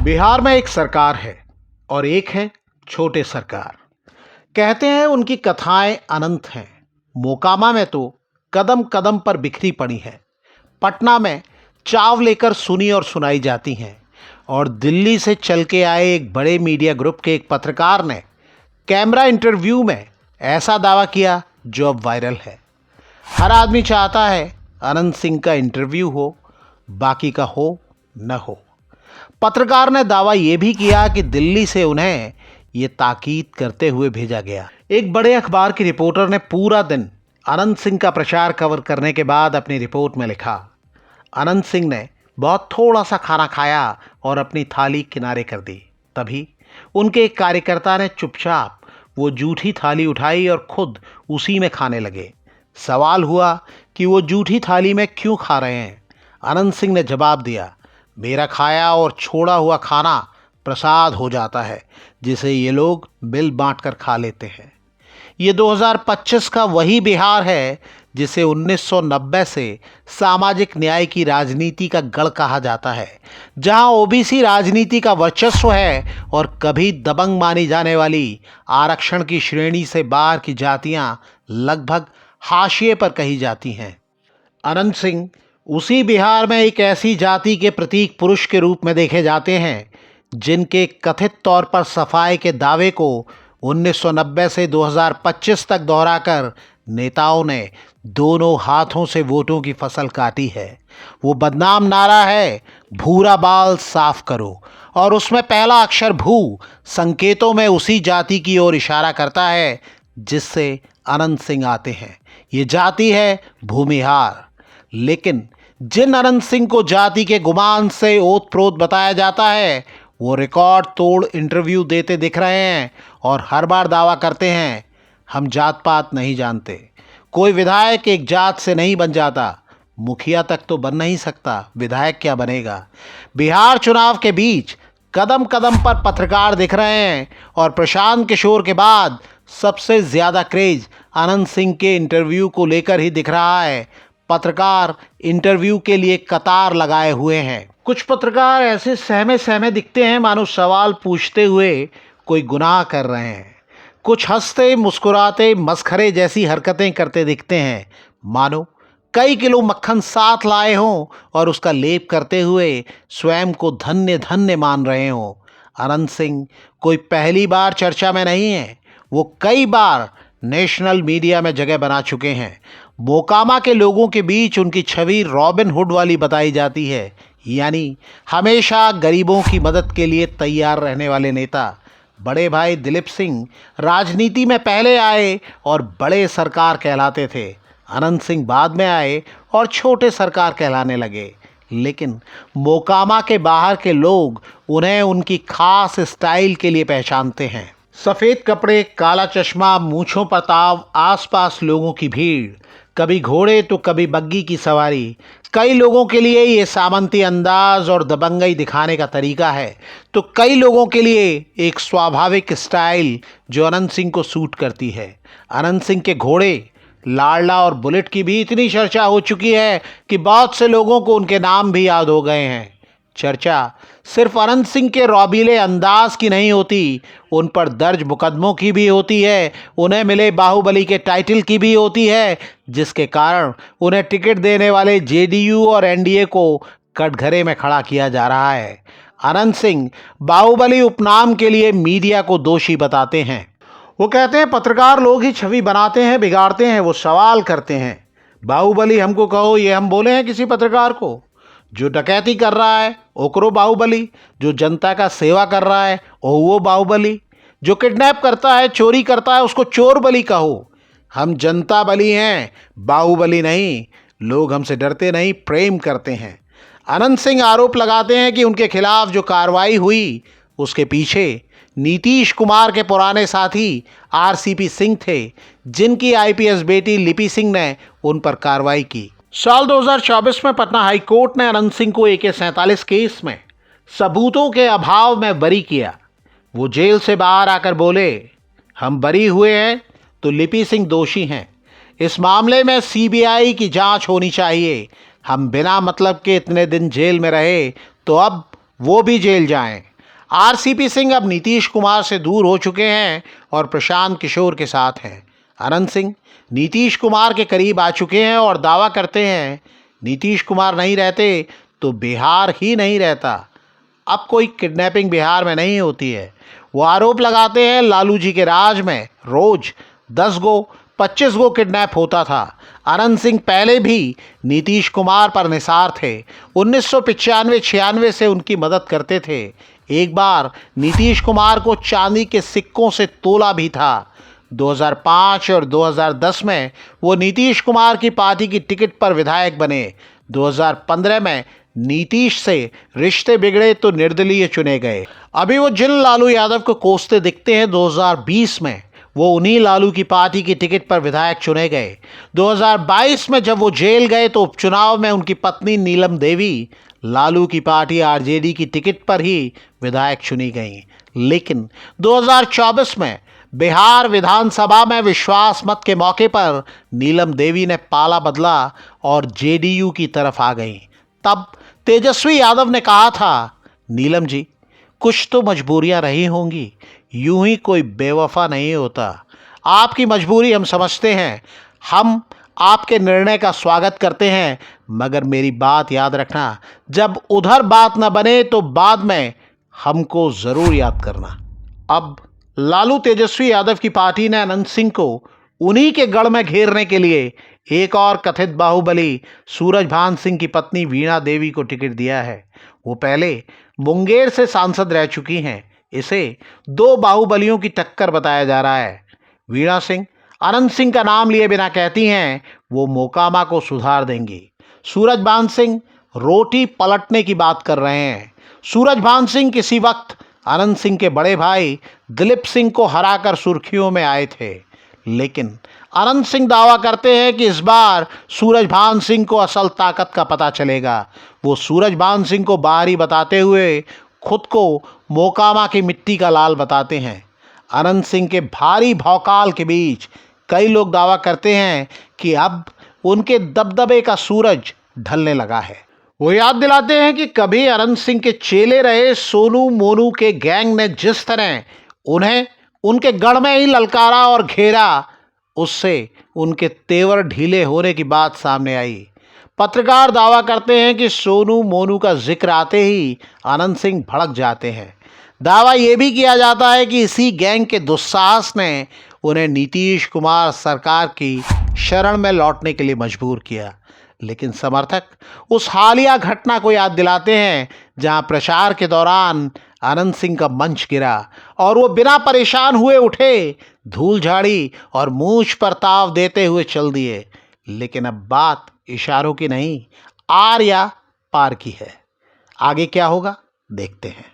बिहार में एक सरकार है और एक है छोटे सरकार। कहते हैं उनकी कथाएं अनंत हैं। मोकामा में तो कदम कदम पर बिखरी पड़ी हैं। पटना में चाव लेकर सुनी और सुनाई जाती हैं। और दिल्ली से चल के आए एक बड़े मीडिया ग्रुप के एक पत्रकार ने कैमरा इंटरव्यू में ऐसा दावा किया जो अब वायरल है। हर आदमी चाहता है अनंत सिंह का इंटरव्यू हो, बाकी का हो न हो। पत्रकार ने दावा यह भी किया कि दिल्ली से उन्हें ये ताकीद करते हुए भेजा गया। एक बड़े अखबार की रिपोर्टर ने पूरा दिन अनंत सिंह का प्रचार कवर करने के बाद अपनी रिपोर्ट में लिखा, अनंत सिंह ने बहुत थोड़ा सा खाना खाया और अपनी थाली किनारे कर दी। तभी उनके एक कार्यकर्ता ने चुपचाप वो जूठी थाली उठाई और खुद उसी में खाने लगे। सवाल हुआ कि वो जूठी थाली में क्यों खा रहे हैं। अनंत सिंह ने जवाब दिया, मेरा खाया और छोड़ा हुआ खाना प्रसाद हो जाता है, जिसे ये लोग बिल बांट कर खा लेते हैं। ये 2025 का वही बिहार है जिसे 1990 से सामाजिक न्याय की राजनीति का गढ़ कहा जाता है, जहां ओबीसी राजनीति का वर्चस्व है और कभी दबंग मानी जाने वाली आरक्षण की श्रेणी से बाहर की जातियां लगभग हाशिए पर कही जाती हैं। अनंत सिंह उसी बिहार में एक ऐसी जाति के प्रतीक पुरुष के रूप में देखे जाते हैं जिनके कथित तौर पर सफाई के दावे को 1990 से 2025 तक दोहराकर नेताओं ने दोनों हाथों से वोटों की फसल काटी है। वो बदनाम नारा है, भूरा बाल साफ करो, और उसमें पहला अक्षर भू संकेतों में उसी जाति की ओर इशारा करता है जिससे अनंत सिंह आते हैं। ये जाति है भूमिहार। लेकिन जिन अनंत सिंह को जाति के गुमान से ओत-प्रोत बताया जाता है, वो रिकॉर्ड तोड़ इंटरव्यू देते दिख रहे हैं और हर बार दावा करते हैं, हम जात पात नहीं जानते। कोई विधायक एक जात से नहीं बन जाता, मुखिया तक तो बन नहीं सकता, विधायक क्या बनेगा। बिहार चुनाव के बीच कदम कदम पर पत्रकार दिख रहे हैं और प्रशांत किशोर के बाद सबसे ज़्यादा क्रेज अनंत सिंह के इंटरव्यू को लेकर ही दिख रहा है। पत्रकार इंटरव्यू के लिए कतार लगाए हुए हैं। कुछ पत्रकार ऐसे सहमे सहमे दिखते हैं मानो सवाल पूछते हुए कोई गुनाह कर रहे हैं। कुछ हंसते मुस्कुराते मस्खरे जैसी हरकतें करते दिखते हैं मानो कई किलो मक्खन साथ लाए हों और उसका लेप करते हुए स्वयं को धन्य धन्य मान रहे हों। अनंत सिंह कोई पहली बार चर्चा में नहीं है, वो कई बार नेशनल मीडिया में जगह बना चुके हैं। मोकामा के लोगों के बीच उनकी छवि रॉबिन हुड वाली बताई जाती है, यानी हमेशा गरीबों की मदद के लिए तैयार रहने वाले नेता। बड़े भाई दिलीप सिंह राजनीति में पहले आए और बड़े सरकार कहलाते थे। अनंत सिंह बाद में आए और छोटे सरकार कहलाने लगे। लेकिन मोकामा के बाहर के लोग उन्हें उनकी खास स्टाइल के लिए पहचानते हैं। सफ़ेद कपड़े, काला चश्मा, मूंछों पर ताव, आसपास लोगों की भीड़, कभी घोड़े तो कभी बग्गी की सवारी। कई लोगों के लिए ये सामंती अंदाज और दबंगई दिखाने का तरीका है, तो कई लोगों के लिए एक स्वाभाविक स्टाइल जो अनंत सिंह को सूट करती है। अनंत सिंह के घोड़े लाडला और बुलेट की भी इतनी चर्चा हो चुकी है कि बहुत से लोगों को उनके नाम भी याद हो गए हैं। चर्चा सिर्फ अनंत सिंह के रौबीले अंदाज की नहीं होती, उन पर दर्ज मुकदमों की भी होती है, उन्हें मिले बाहुबली के टाइटल की भी होती है, जिसके कारण उन्हें टिकट देने वाले जेडीयू और एनडीए को कटघरे में खड़ा किया जा रहा है। अनंत सिंह बाहुबली उपनाम के लिए मीडिया को दोषी बताते हैं। वो कहते हैं पत्रकार लोग ही छवि बनाते हैं, बिगाड़ते हैं, वो सवाल करते हैं। बाहुबली हमको कहो, ये हम बोले हैं किसी पत्रकार को? जो डकैती कर रहा है ओकरो बाहुबली, जो जनता का सेवा कर रहा है वो बाहुबली, जो किडनैप करता है, चोरी करता है, उसको चोर बली कहो। हम जनता बली हैं, बाहुबली नहीं। लोग हमसे डरते नहीं, प्रेम करते हैं। अनंत सिंह आरोप लगाते हैं कि उनके खिलाफ जो कार्रवाई हुई उसके पीछे नीतीश कुमार के पुराने साथी आरसीपी सिंह थे, जिनकी आईपीएस बेटी लिपि सिंह ने उन पर कार्रवाई की। साल 2024 में पटना हाई कोर्ट ने अनंत सिंह को AK-47 केस में सबूतों के अभाव में बरी किया। वो जेल से बाहर आकर बोले, हम बरी हुए हैं तो लिपि सिंह दोषी हैं। इस मामले में सीबीआई की जांच होनी चाहिए। हम बिना मतलब के इतने दिन जेल में रहे तो अब वो भी जेल जाएं। आरसीपी सिंह अब नीतीश कुमार से दूर हो चुके हैं और प्रशांत किशोर के साथ हैं। अनंत सिंह नीतीश कुमार के करीब आ चुके हैं और दावा करते हैं नीतीश कुमार नहीं रहते तो बिहार ही नहीं रहता। अब कोई किडनैपिंग बिहार में नहीं होती है। वो आरोप लगाते हैं लालू जी के राज में रोज 10 गो 25 गो किडनैप होता था। अनंत सिंह पहले भी नीतीश कुमार पर निसार थे। 1995-96 से उनकी मदद करते थे। एक बार नीतीश कुमार को चांदी के सिक्कों से तोला भी था। 2005 और 2010 में वो नीतीश कुमार की पार्टी की टिकट पर विधायक बने। 2015 में नीतीश से रिश्ते बिगड़े तो निर्दलीय चुने गए। अभी वो जिन लालू यादव को कोसते दिखते हैं, 2020 में वो उन्हीं लालू की पार्टी की टिकट पर विधायक चुने गए। 2022 में जब वो जेल गए तो उपचुनाव में उनकी पत्नी नीलम देवी लालू की पार्टी आरजेडी की टिकट पर ही विधायक चुनी गई। लेकिन 2024 में बिहार विधानसभा में विश्वास मत के मौके पर नीलम देवी ने पाला बदला और जेडीयू की तरफ आ गई। तब तेजस्वी यादव ने कहा था, नीलम जी कुछ तो मजबूरियां रही होंगी, यूं ही कोई बेवफा नहीं होता। आपकी मजबूरी हम समझते हैं, हम आपके निर्णय का स्वागत करते हैं, मगर मेरी बात याद रखना, जब उधर बात न बने तो बाद में हमको ज़रूर याद करना। अब लालू तेजस्वी यादव की पार्टी ने अनंत सिंह को उन्हीं के गढ़ में घेरने के लिए एक और कथित बाहुबली सूरजभान सिंह की पत्नी वीणा देवी को टिकट दिया है। वो पहले मुंगेर से सांसद रह चुकी हैं। इसे 2 बाहुबलियों की टक्कर बताया जा रहा है। वीणा सिंह अनंत सिंह का नाम लिए बिना कहती हैं वो मोकामा को सुधार देंगी। सूरजभान सिंह रोटी पलटने की बात कर रहे हैं। सूरजभान सिंह किसी वक्त अनंत सिंह के बड़े भाई दिलीप सिंह को हराकर सुर्खियों में आए थे, लेकिन अनंत सिंह दावा करते हैं कि इस बार सूरजभान सिंह को असल ताकत का पता चलेगा। वो सूरजभान सिंह को बाहरी बताते हुए खुद को मोकामा की मिट्टी का लाल बताते हैं। अनंत सिंह के भारी भौकाल के बीच कई लोग दावा करते हैं कि अब उनके दबदबे का सूरज ढलने लगा है। वो याद दिलाते हैं कि कभी अनंत सिंह के चेले रहे सोनू मोनू के गैंग ने जिस तरह उन्हें उनके गढ़ में ही ललकारा और घेरा, उससे उनके तेवर ढीले होने की बात सामने आई। पत्रकार दावा करते हैं कि सोनू मोनू का जिक्र आते ही अनंत सिंह भड़क जाते हैं। दावा यह भी किया जाता है कि इसी गैंग के दुस्साहस ने उन्हें नीतीश कुमार सरकार की शरण में लौटने के लिए मजबूर किया। लेकिन समर्थक उस हालिया घटना को याद दिलाते हैं जहां प्रचार के दौरान अनंत सिंह का मंच गिरा और वो बिना परेशान हुए उठे, धूल झाड़ी और मूंछ पर ताव देते हुए चल दिए। लेकिन अब बात इशारों की नहीं, आर या पार की है। आगे क्या होगा देखते हैं।